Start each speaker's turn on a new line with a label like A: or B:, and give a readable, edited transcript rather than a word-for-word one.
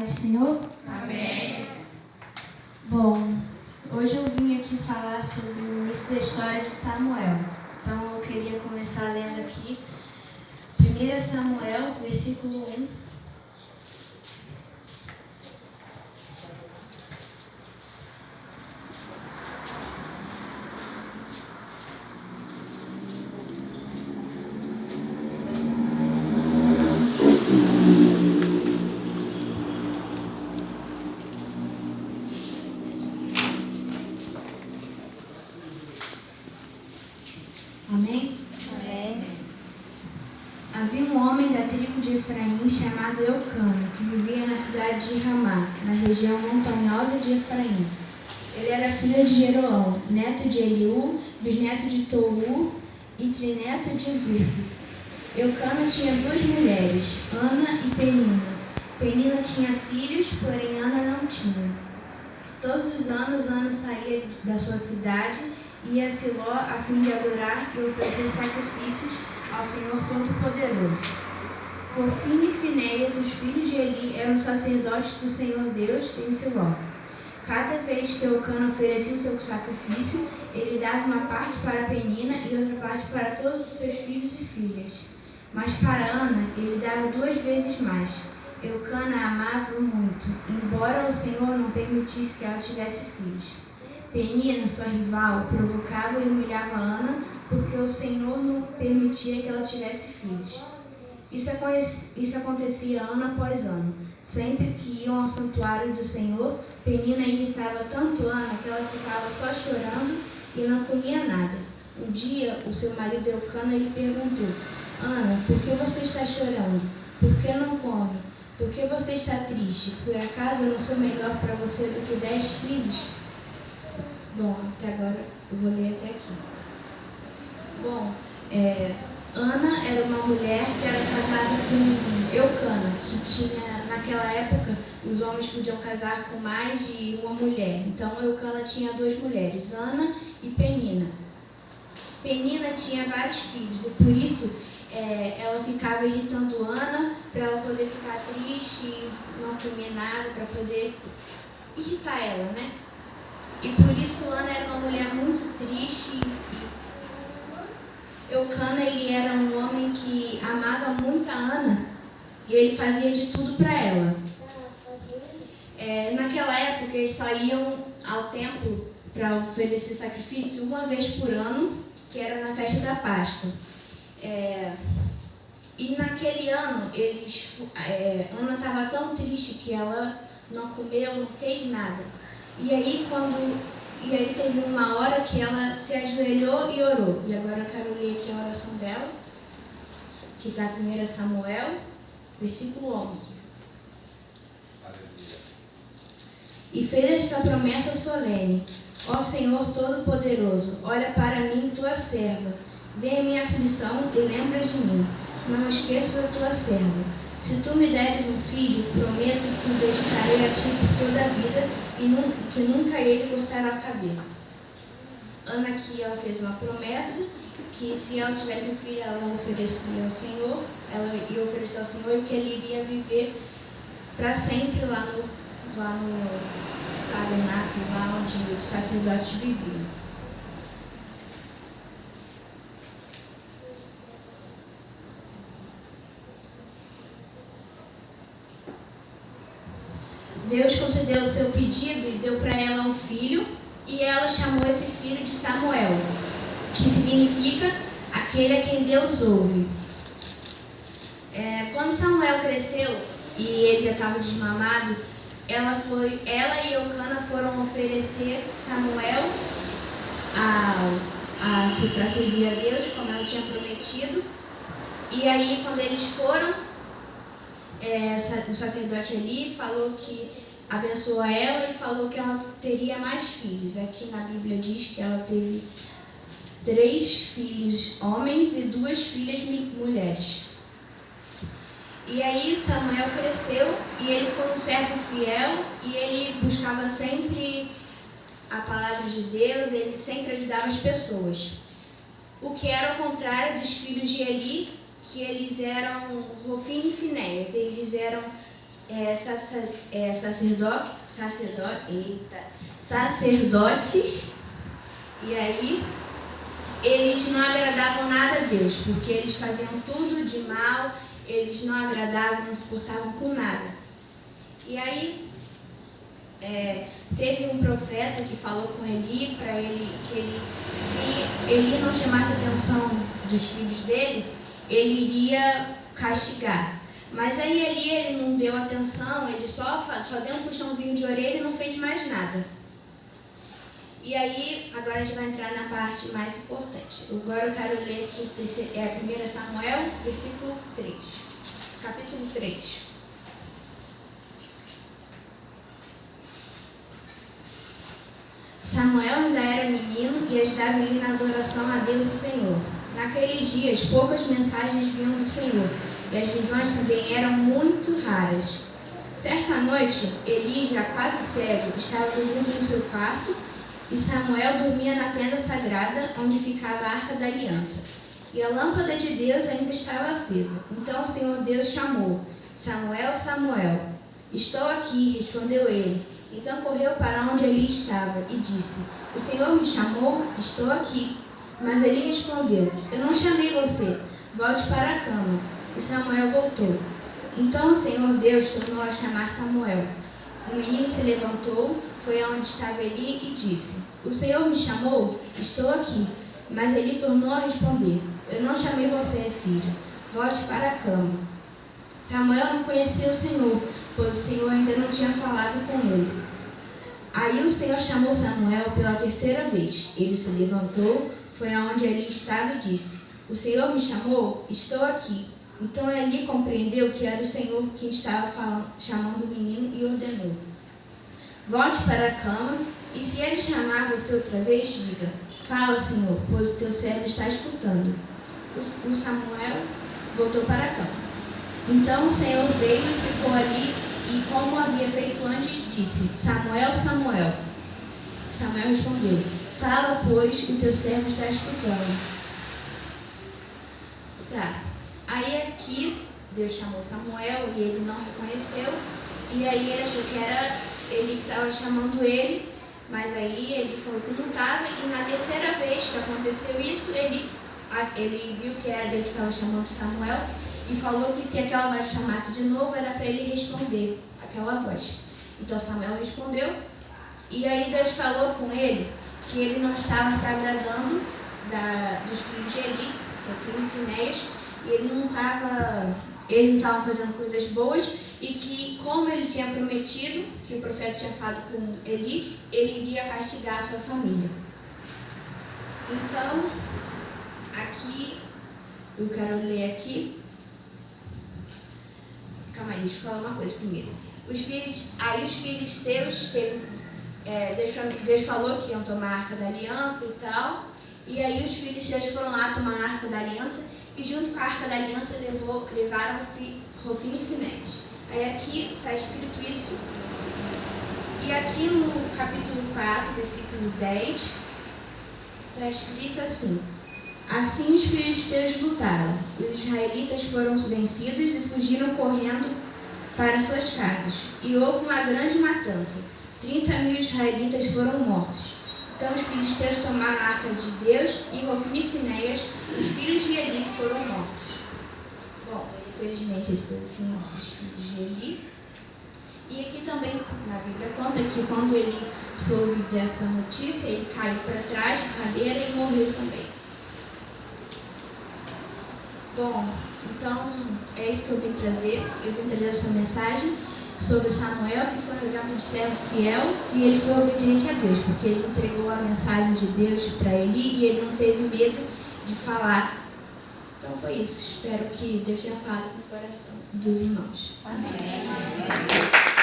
A: do Senhor?
B: Amém.
A: Bom, hoje eu vim aqui falar sobre o início da história de Samuel. Então eu queria começar lendo aqui 1 Samuel, versículo 1. Amém?
B: Amém.
A: Havia um homem da tribo de Efraim chamado Eucana, que vivia na cidade de Ramá, na região montanhosa de Efraim. Ele era filho de Jeroão, neto de Eliú, bisneto de Tou e trineto de Zif. Eucana tinha duas mulheres, Ana e Penina. Penina tinha filhos, porém Ana não tinha. Todos os anos, Ana saía da sua cidade e ia a Siló a fim de adorar e oferecer sacrifícios ao Senhor Todo-Poderoso. Ofni e Finéias, os filhos de Eli, eram sacerdotes do Senhor Deus em Siló. Cada vez que Eucana oferecia o seu sacrifício, ele dava uma parte para Penina e outra parte para todos os seus filhos e filhas. Mas para Ana, ele dava 2 vezes mais. Eucana a amava muito, embora o Senhor não permitisse que ela tivesse filhos. Penina, sua rival, provocava e humilhava Ana, porque o Senhor não permitia que ela tivesse filhos. Isso acontecia ano após ano. Sempre que iam ao santuário do Senhor, Penina irritava tanto Ana que ela ficava só chorando e não comia nada. Um dia, o seu marido Eucana lhe perguntou: Ana, por que você está chorando? Por que não come? Por que você está triste? Por acaso eu não sou melhor para você do que 10 filhos? Bom, até agora eu vou ler até aqui. Bom, Ana era uma mulher que era casada com Eucana, que tinha, naquela época, os homens podiam casar com mais de uma mulher. Então, Eucana tinha 2 mulheres, Ana e Penina. Penina tinha vários filhos e por isso ela ficava irritando Ana para ela poder ficar triste e não comer nada, para poder irritar ela, né? E por isso Ana era uma mulher muito triste e Eucana, ele era um homem que amava muito a Ana e ele fazia de tudo para ela. Naquela época eles só iam ao templo para oferecer sacrifício uma vez por ano, que era na festa da Páscoa. E naquele ano Ana estava tão triste que ela não comeu, não fez nada. E aí teve uma hora que ela se ajoelhou e orou. E agora eu quero ler aqui a oração dela, que está em 1 Samuel, versículo 11. E fez esta promessa solene: Ó Senhor Todo-Poderoso, olha para mim, tua serva. Vê a minha aflição e lembra de mim. Não esqueças a tua serva. Se tu me deres um filho, prometo que o dedicarei a ti por toda a vida e que nunca ele cortará o cabelo. Ana aqui, ela fez uma promessa que se ela tivesse um filho, ela oferecia ao Senhor, ela ia oferecer ao Senhor e que ele iria viver para sempre lá no tabernáculo, lá onde os sacerdotes viviam. Deus concedeu o seu pedido e deu para ela um filho, e ela chamou esse filho de Samuel, que significa aquele a quem Deus ouve. Quando Samuel cresceu e ele já estava desmamado, ela e Eucana foram oferecer Samuel para servir a Deus, como ela tinha prometido. E aí, quando eles foram, o sacerdote ali falou que abençoou ela e falou que ela teria mais filhos. Aqui na Bíblia diz que ela teve 3 filhos homens e 2 filhas mulheres. E aí Samuel cresceu e ele foi um servo fiel e ele buscava sempre a palavra de Deus, ele sempre ajudava as pessoas. O que era ao contrário dos filhos de Eli, que eles eram Ofni e Finéias, eles eram sacerdotes, e aí eles não agradavam nada a Deus, porque eles faziam tudo de mal, eles não agradavam, não se portavam com nada. E aí teve um profeta que falou com Eli para ele que se Eli não chamasse a atenção dos filhos dele, ele iria castigar. Mas aí ele não deu atenção, ele só deu um puxãozinho de orelha e não fez mais nada. E aí, agora a gente vai entrar na parte mais importante. Agora eu quero ler aqui 1 Samuel, versículo 3. Capítulo 3. Samuel ainda era menino e ajudava ele na adoração a Deus e Senhor. Naqueles dias, poucas mensagens vinham do Senhor, e as visões também eram muito raras. Certa noite, Eli, já quase cego, estava dormindo no seu quarto, e Samuel dormia na tenda sagrada, onde ficava a Arca da Aliança. E a lâmpada de Deus ainda estava acesa. Então o Senhor Deus chamou: Samuel, Samuel. Estou aqui, respondeu ele. Então correu para onde Eli estava e disse: O Senhor me chamou? Estou aqui. Mas Eli respondeu: Eu não chamei você. Volte para a cama. E Samuel voltou. Então o Senhor Deus tornou a chamar Samuel. O menino se levantou, foi aonde estava Eli e disse: O Senhor me chamou? Estou aqui. Mas Eli tornou a responder: Eu não chamei você, filho. Volte para a cama. Samuel não conhecia o Senhor, pois o Senhor ainda não tinha falado com ele. Aí o Senhor chamou Samuel pela terceira vez. Ele se levantou, foi aonde Eli estava e disse: O Senhor me chamou? Estou aqui. Então Eli compreendeu que era o Senhor quem estava chamando o menino e ordenou: Volte para a cama, e se ele chamar você outra vez, diga: Fala, Senhor, pois o teu servo está escutando. O Samuel voltou para a cama. Então o Senhor veio e ficou ali, e como havia feito antes, disse: Samuel, Samuel. Samuel respondeu: Fala, pois o teu servo está escutando. Tá. Aí aqui Deus chamou Samuel e ele não reconheceu, e aí ele achou que era ele que estava chamando ele, mas aí ele falou que não estava, e na terceira vez que aconteceu isso, ele viu que era Deus que estava chamando Samuel e falou que se aquela voz chamasse de novo era para ele responder aquela voz. Então Samuel respondeu, e aí Deus falou com ele que ele não estava se agradando dos filhos de Eli, do filho Finéias, e ele não estava fazendo coisas boas, e que, como ele tinha prometido, que o profeta tinha falado com Eli, ele iria castigar a sua família. Então, aqui, eu quero ler aqui. Calma aí, deixa eu falar uma coisa primeiro. Os filisteus, Deus falou que iam tomar a Arca da Aliança e tal, e aí os filisteus foram lá tomar a Arca da Aliança, e junto com a Arca da Aliança levaram Hofni e Finéias. Aí aqui está escrito isso. E aqui no capítulo 4, versículo 10, está escrito assim: Assim os filisteus lutaram. Os israelitas foram vencidos e fugiram correndo para suas casas. E houve uma grande matança. 30.000 israelitas foram mortos. Então os filisteus tomaram a arca de Deus e Hofni e Finéias, os filhos de Eli, foram mortos. Bom, infelizmente esse foi o fim dos filhos de Eli. E aqui também na Bíblia conta que quando ele soube dessa notícia, ele caiu para trás da cadeira e morreu também. Bom, então é isso que eu vim trazer. Eu vim trazer essa mensagem sobre Samuel, que foi um exemplo de servo fiel, e ele foi obediente a Deus, porque ele entregou a mensagem de Deus para Eli e ele não teve medo de falar. Então foi isso. Espero que Deus tenha falado no coração dos irmãos. Amém.